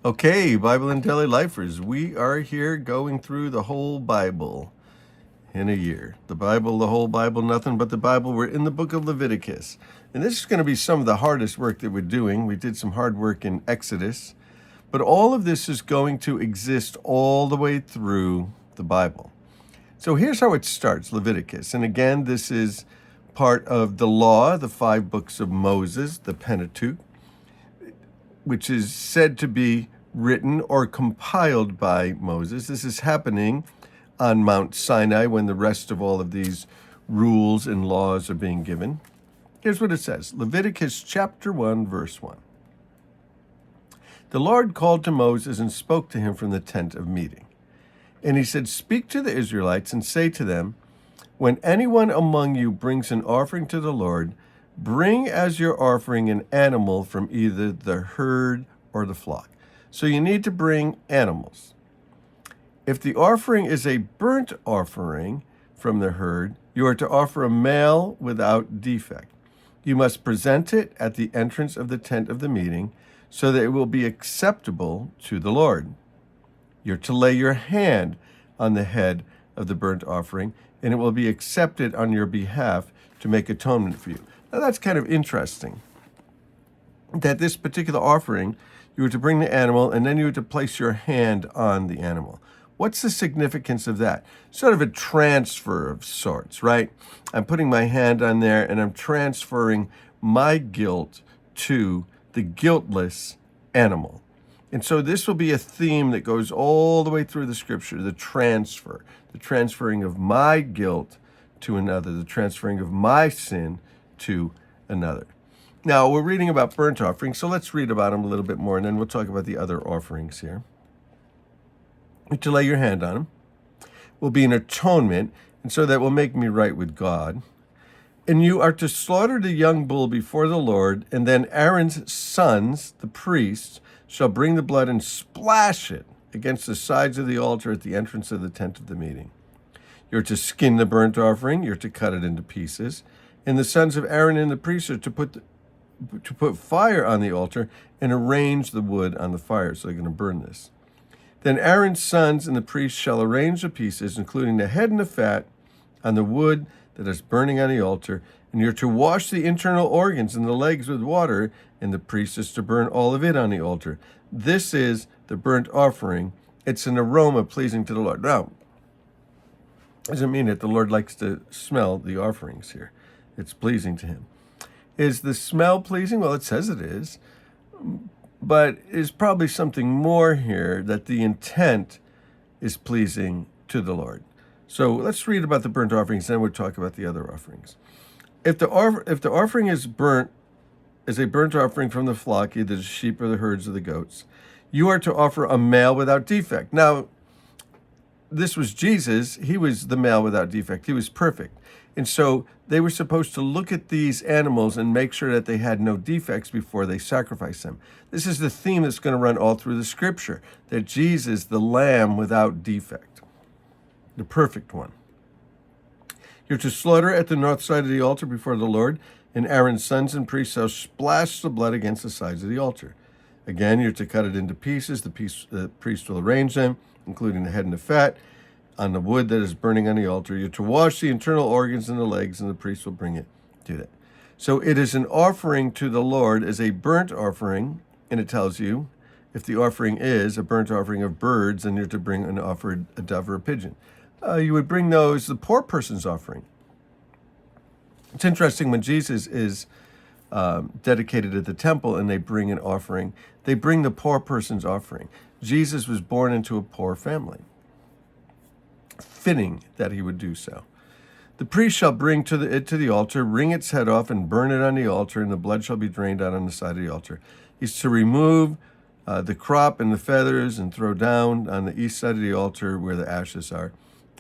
Okay, Bible and Daily Lifers, we are here going through the whole Bible in a year. The Bible, the whole Bible, nothing but the Bible. We're in the book of Leviticus. And this is going to be some of the hardest work that we're doing. We did some hard work in Exodus, but all of this is going to exist all the way through the Bible. So here's how it starts, Leviticus. And again, this is part of the law, the 5 books of Moses, the Pentateuch, which is said to be written or compiled by Moses. This is happening on Mount Sinai when the rest of all of these rules and laws are being given. Here's what it says, Leviticus chapter 1, verse 1. The Lord called to Moses and spoke to him from the tent of meeting. And he said, speak to the Israelites and say to them, when anyone among you brings an offering to the Lord, bring as your offering an animal from either the herd or the flock. So you need to bring animals. If the offering is a burnt offering from the herd, you are to offer a male without defect. You must present it at the entrance of the tent of the meeting so that it will be acceptable to the Lord. You're to lay your hand on the head of the burnt offering, and it will be accepted on your behalf to make atonement for you. Now that's kind of interesting, that this particular offering, you were to bring the animal, and then you were to place your hand on the animal. What's the significance of that? Sort of a transfer of sorts, right? I'm putting my hand on there, and I'm transferring my guilt to the guiltless animal. And so this will be a theme that goes all the way through the scripture, the transferring of my guilt to another, the transferring of my sin to another. Now, we're reading about burnt offerings, so let's read about them a little bit more, and then we'll talk about the other offerings here. To lay your hand on them will be an atonement, and so that will make me right with God. And you are to slaughter the young bull before the Lord, and then Aaron's sons, the priests, shall bring the blood and splash it against the sides of the altar at the entrance of the tent of the meeting. You're to skin the burnt offering, you're to cut it into pieces, and the sons of Aaron and the priests are to put fire on the altar and arrange the wood on the fire, so they're going to burn this. Then Aaron's sons and the priests shall arrange the pieces, including the head and the fat, on the wood that is burning on the altar, and you're to wash the internal organs and the legs with water, and the priest is to burn all of it on the altar. This is the burnt offering. It's an aroma pleasing to the Lord. Now, doesn't mean that the Lord likes to smell the offerings here. It's pleasing to him. Is the smell pleasing? Well, it says it is. But is probably something more here, that the intent is pleasing to the Lord. So let's read about the burnt offerings, then we'll talk about the other offerings. If the offering is a burnt offering from the flock, either the sheep or the herds or the goats, you are to offer a male without defect. Now, this was Jesus. He was the male without defect. He was perfect. And so they were supposed to look at these animals and make sure that they had no defects before they sacrificed them. This is the theme that's going to run all through the scripture, that Jesus, the lamb without defect, the perfect one. You're to slaughter at the north side of the altar before the Lord, and Aaron's sons and priests shall splash the blood against the sides of the altar. Again, you're to cut it into pieces. The priest will arrange them, including the head and the fat, on the wood that is burning on the altar. You're to wash the internal organs and the legs, and the priest will bring it to that. So it is an offering to the Lord as a burnt offering, and it tells you if the offering is a burnt offering of birds, then you're to bring a dove or a pigeon. You would bring those, the poor person's offering. It's interesting when Jesus is dedicated at the temple and they bring an offering, they bring the poor person's offering. Jesus was born into a poor family. Fitting that he would do so. The priest shall bring it to the altar, wring its head off, and burn it on the altar, and the blood shall be drained out on the side of the altar. He's to remove the crop and the feathers and throw down on the east side of the altar where the ashes are.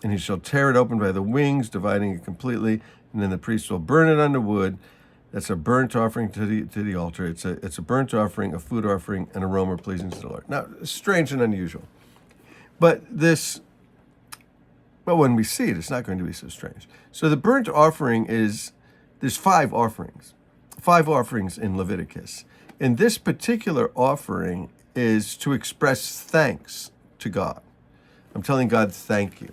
And he shall tear it open by the wings, dividing it completely, and then the priest will burn it on the wood. That's a burnt offering to the altar. It's a burnt offering, a food offering, an aroma pleasing to the Lord. Now, strange and unusual. But when we see it, it's not going to be so strange. So the burnt offering there's 5 offerings in Leviticus. And this particular offering is to express thanks to God. I'm telling God thank you.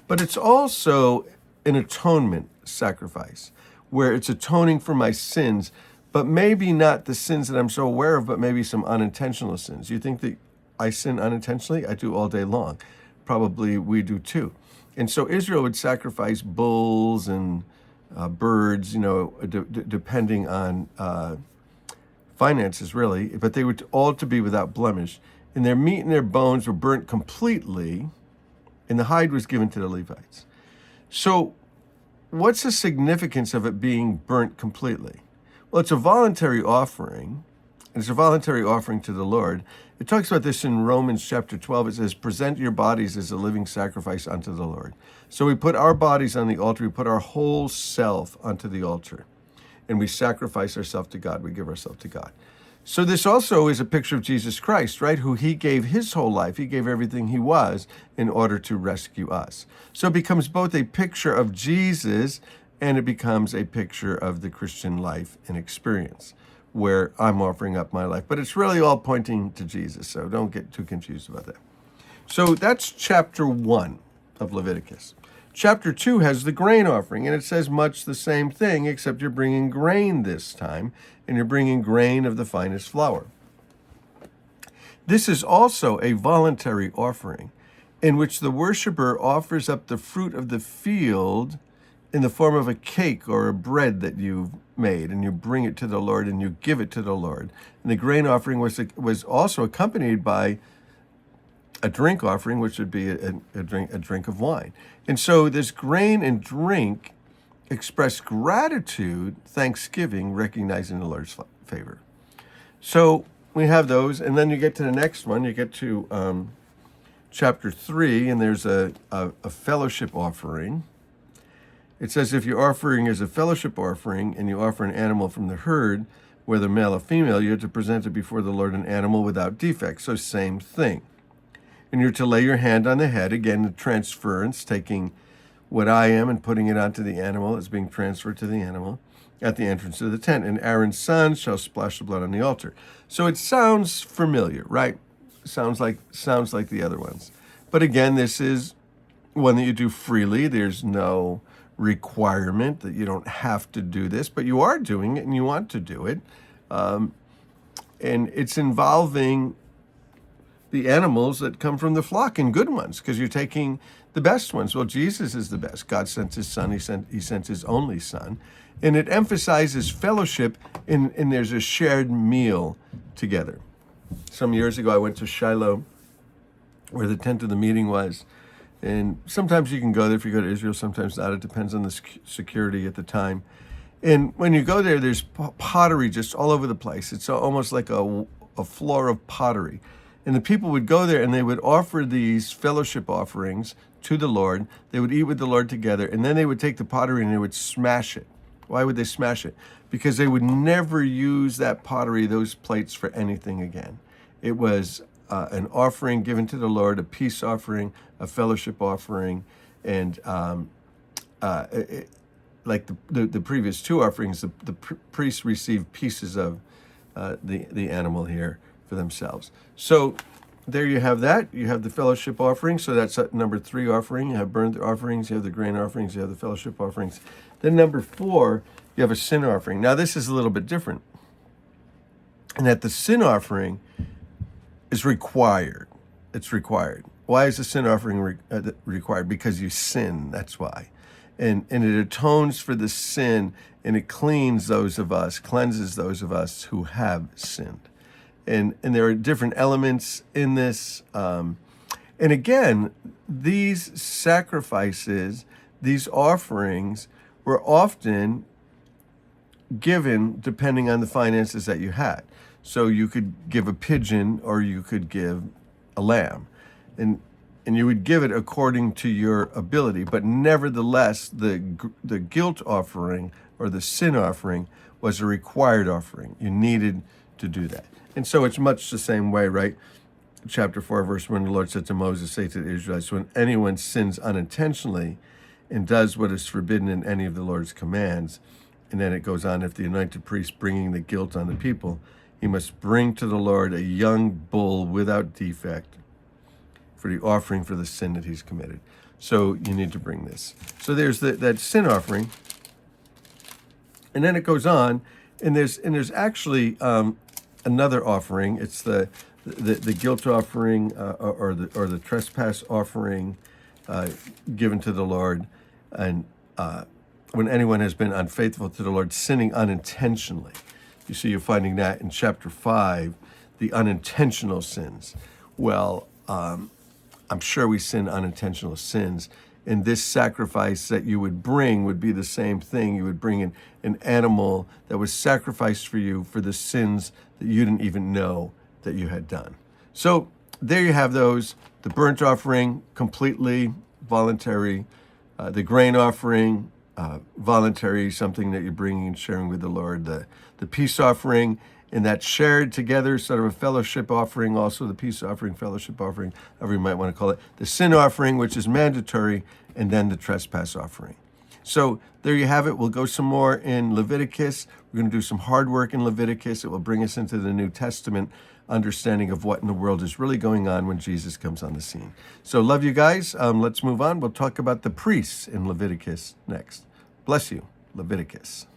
But it's also an atonement sacrifice, where it's atoning for my sins, but maybe not the sins that I'm so aware of, but maybe some unintentional sins. You think that I sin unintentionally? I do all day long. Probably we do too. And so Israel would sacrifice bulls and birds, depending on finances, really, but they were all to be without blemish. And their meat and their bones were burnt completely, and the hide was given to the Levites. So what's the significance of it being burnt completely? Well, it's a voluntary offering. It's a voluntary offering to the Lord. It talks about this in Romans chapter 12. It says, present your bodies as a living sacrifice unto the Lord. So we put our bodies on the altar. We put our whole self onto the altar. And we sacrifice ourselves to God. We give ourselves to God. So this also is a picture of Jesus Christ, right? Who he gave his whole life. He gave everything he was in order to rescue us. So it becomes both a picture of Jesus and it becomes a picture of the Christian life and experience, where I'm offering up my life. But it's really all pointing to Jesus, so don't get too confused about that. So that's chapter 1 of Leviticus. Chapter 2 has the grain offering, and it says much the same thing, except you're bringing grain this time, and you're bringing grain of the finest flour. This is also a voluntary offering, in which the worshiper offers up the fruit of the field in the form of a cake or a bread that you've made, and you bring it to the Lord and you give it to the Lord. And the grain offering was also accompanied by a drink offering, which would be a drink of wine. And so this grain and drink express gratitude, thanksgiving, recognizing the Lord's favor. So we have those, and then you get to the next one. You get to chapter 3, and there's a fellowship offering. It says, if your offering is a fellowship offering and you offer an animal from the herd, whether male or female, you have to present it before the Lord an animal without defect. So same thing. And you're to lay your hand on the head. Again, the transference, taking what I am and putting it onto the animal is being transferred to the animal at the entrance of the tent. And Aaron's sons shall splash the blood on the altar. So it sounds familiar, right? Sounds like the other ones. But again, this is one that you do freely. There's no requirement that you don't have to do this, but you are doing it and you want to do it. And it's involving the animals that come from the flock and good ones, because you're taking the best ones. Well, Jesus is the best. God sent his son. He sent his only son. And it emphasizes fellowship, and there's a shared meal together. Some years ago, I went to Shiloh, where the tent of the meeting was. And sometimes you can go there if you go to Israel, sometimes not. It depends on the security at the time. And when you go there, there's pottery just all over the place. It's almost like a floor of pottery. And the people would go there and they would offer these fellowship offerings to the Lord. They would eat with the Lord together, and then they would take the pottery and they would smash it. Why would they smash it? Because they would never use that pottery, those plates, for anything again. It was an offering given to the Lord, a peace offering, a fellowship offering, and like the previous two offerings, the priests received pieces of the animal here for themselves. So there you have that. You have the fellowship offering. So that's number 3 offering. You have burnt offerings, you have the grain offerings, you have the fellowship offerings. Then number 4, you have a sin offering. Now this is a little bit different, in that the sin offering is required. It's required. Why is the sin offering required? Because you sin, that's why. And it atones for the sin, and it cleanses those of us who have sinned. And there are different elements in this. And again, these sacrifices, these offerings were often given depending on the finances that you had. So you could give a pigeon or you could give a lamb. And you would give it according to your ability. But nevertheless, the guilt offering or the sin offering was a required offering. You needed to do that. And so it's much the same way, right? Chapter 4, verse 1, the Lord said to Moses, say to the Israelites, when anyone sins unintentionally and does what is forbidden in any of the Lord's commands, and then it goes on, if the anointed priest bringing the guilt on the people he must bring to the Lord a young bull without defect for the offering for the sin that he's committed. So you need to bring this. So there's that sin offering, and then it goes on, and there's actually another offering. It's the guilt offering or the trespass offering given to the Lord, and when anyone has been unfaithful to the Lord, sinning unintentionally. You see, you're finding that in chapter 5, the unintentional sins. Well, I'm sure we sin unintentional sins. And this sacrifice that you would bring would be the same thing. You would bring in an animal that was sacrificed for you for the sins that you didn't even know that you had done. So there you have those. The burnt offering, completely voluntary. The grain offering, voluntary, something that you're bringing and sharing with the Lord. The peace offering, and that shared together, sort of a fellowship offering, also the peace offering, fellowship offering, however you might want to call it. The sin offering, which is mandatory, and then the trespass offering. So there you have it. We'll go some more in Leviticus. We're going to do some hard work in Leviticus. It will bring us into the New Testament understanding of what in the world is really going on when Jesus comes on the scene. So love you guys. Let's move on. We'll talk about the priests in Leviticus next. Bless you, Leviticus.